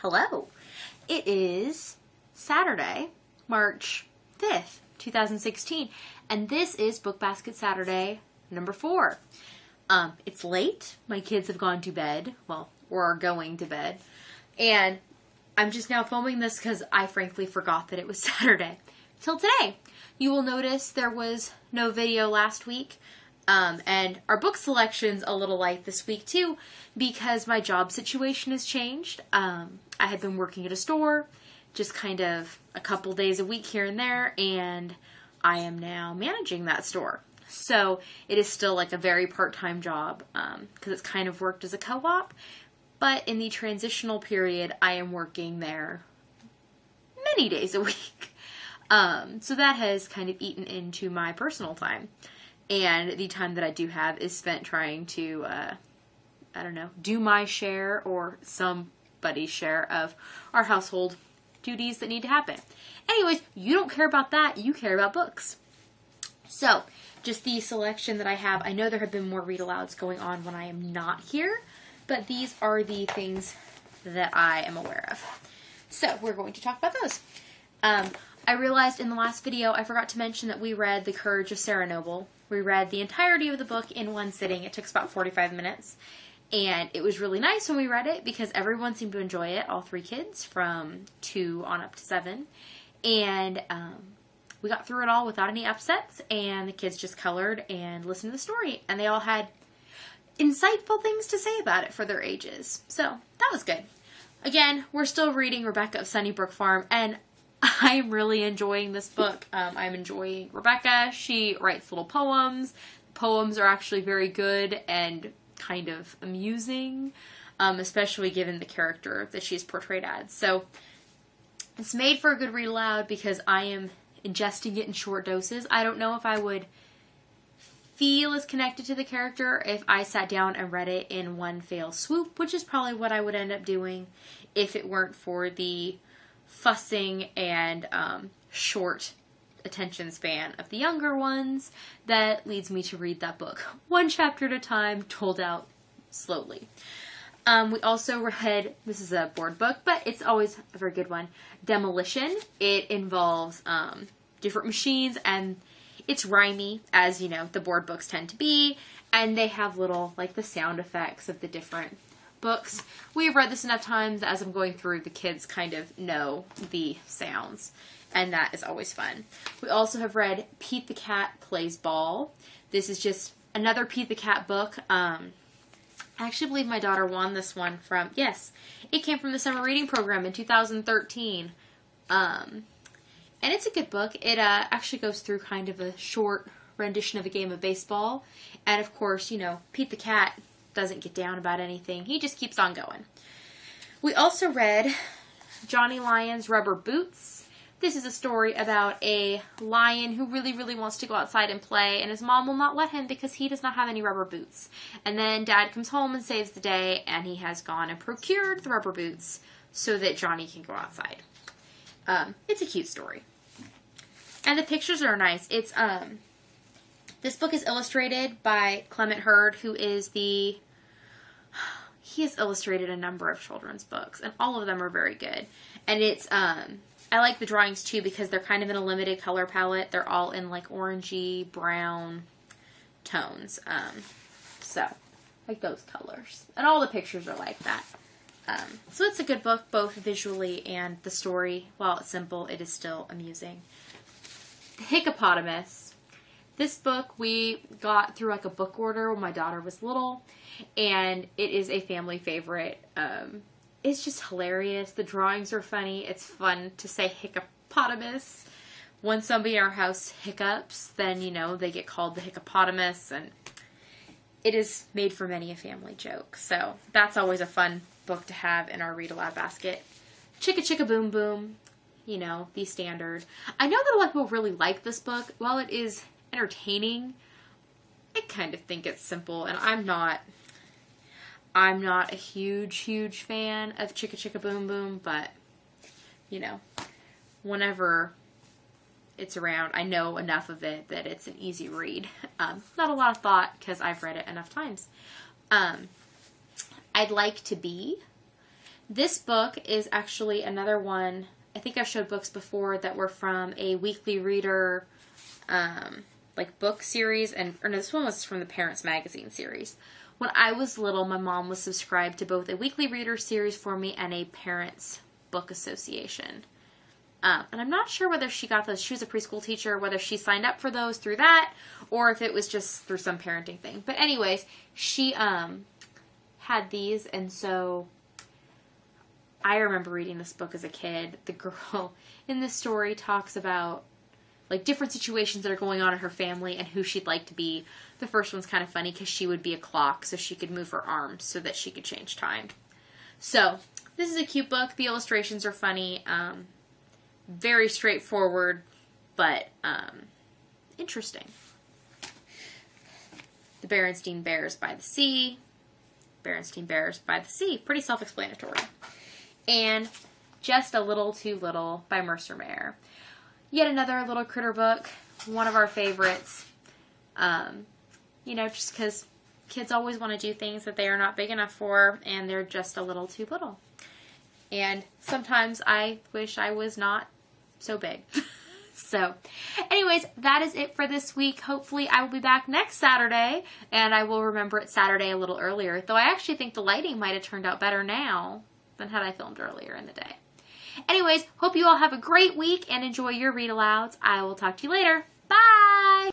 Hello. It is Saturday, March 5th, 2016, and this is Book Basket Saturday number 4. It's late. My kids have gone to bed, well, or are going to bed, and I'm just now filming this because I frankly forgot that it was Saturday till today. You will notice there was no video last week. And our book selection's a little light this week too, because my job situation has changed. I had been working at a store, just kind of a couple days a week here and there, and I am now managing that store. So it is still like a very part-time job, because it's kind of worked as a co-op, but in the transitional period, I am working there many days a week. So that has kind of eaten into my personal time. And the time that I do have is spent trying to, do my share or somebody's share of our household duties that need to happen. Anyways, you don't care about that. You care about books. So, just the selection that I have. I know there have been more read-alouds going on when I am not here, but these are the things that I am aware of. So, we're going to talk about those. I realized in the last video I forgot to mention that we read The Courage of Sarah Noble. We read the entirety of the book in one sitting. It took about 45 minutes. And it was really nice when we read it because everyone seemed to enjoy it, all 3 kids, from 2 on up to 7. And we got through it all without any upsets, and the kids just colored and listened to the story. And they all had insightful things to say about it for their ages. So that was good. Again, we're still reading Rebecca of Sunnybrook Farm, and I'm really enjoying this book. I'm enjoying Rebecca. She writes little poems. Poems are actually very good and kind of amusing, especially given the character that she's portrayed as. So it's made for a good read aloud because I am ingesting it in short doses. I don't know if I would feel as connected to the character if I sat down and read it in one fell swoop, which is probably what I would end up doing if it weren't for the fussing and short attention span of the younger ones that leads me to read that book one chapter at a time, told out slowly. We also read, this is a board book, but it's always a very good one, Demolition. It involves different machines, and it's rhymey, as you know, the board books tend to be, and they have little, like, the sound effects of the different books. We've read this enough times as I'm going through, the kids kind of know the sounds, and that is always fun. We also have read Pete the Cat Plays Ball. This is just another Pete the Cat book. I actually believe my daughter won this one from, yes, it came from the summer reading program in 2013. And it's a good book. It actually goes through kind of a short rendition of a game of baseball. And of course, you know, Pete the Cat doesn't get down about anything. He just keeps on going. We also read Johnny Lion's Rubber Boots. This is a story about a lion who really, really wants to go outside and play, and his mom will not let him because he does not have any rubber boots. And then Dad comes home and saves the day, and he has gone and procured the rubber boots so that Johnny can go outside. It's a cute story. And the pictures are nice. It's, this book is illustrated by Clement Hurd, who is he has illustrated a number of children's books, and all of them are very good. And it's, I like the drawings too because they're kind of in a limited color palette. They're all in like orangey, brown tones. So, like those colors. And all the pictures are like that. So it's a good book, both visually and the story. While it's simple, it is still amusing. The Hippopotamus. This book we got through like a book order when my daughter was little, and it is a family favorite. It's just hilarious. The drawings are funny. It's fun to say hippopotamus. When somebody in our house hiccups, then, you know, they get called the hippopotamus, and it is made for many a family joke. So that's always a fun book to have in our read-aloud basket. Chicka Chicka Boom Boom. You know, the standard. I know that a lot of people really like this book. While it is entertaining, I kind of think it's simple, and I'm not a huge fan of Chicka Chicka Boom Boom, but, you know, whenever it's around, I know enough of it that it's an easy read. Not a lot of thought, because I've read it enough times. I'd Like to Be. This book is actually another one. I think I've showed books before that were from a weekly reader, like book series, or no, this one was from the Parents Magazine series. When I was little, my mom was subscribed to both a weekly reader series for me and a Parents Book Association. And I'm not sure whether she got those. She was a preschool teacher, whether she signed up for those through that or if it was just through some parenting thing. But anyways, she had these, and so I remember reading this book as a kid. The girl in this story talks about like different situations that are going on in her family and who she'd like to be. The first one's kind of funny because she would be a clock so she could move her arms so that she could change time. So this is a cute book. The illustrations are funny. Very straightforward, but interesting. The Berenstain Bears by the Sea. Berenstain Bears by the Sea. Pretty self-explanatory. And Just a Little Too Little by Mercer Mayer. Yet another little critter book. One of our favorites. You know, just because kids always want to do things that they are not big enough for, and they're just a little too little. And sometimes I wish I was not so big. So, anyways, that is it for this week. Hopefully I will be back next Saturday, and I will remember it's Saturday a little earlier. Though I actually think the lighting might have turned out better now than had I filmed earlier in the day. Anyways, hope you all have a great week and enjoy your read alouds. I will talk to you later. Bye!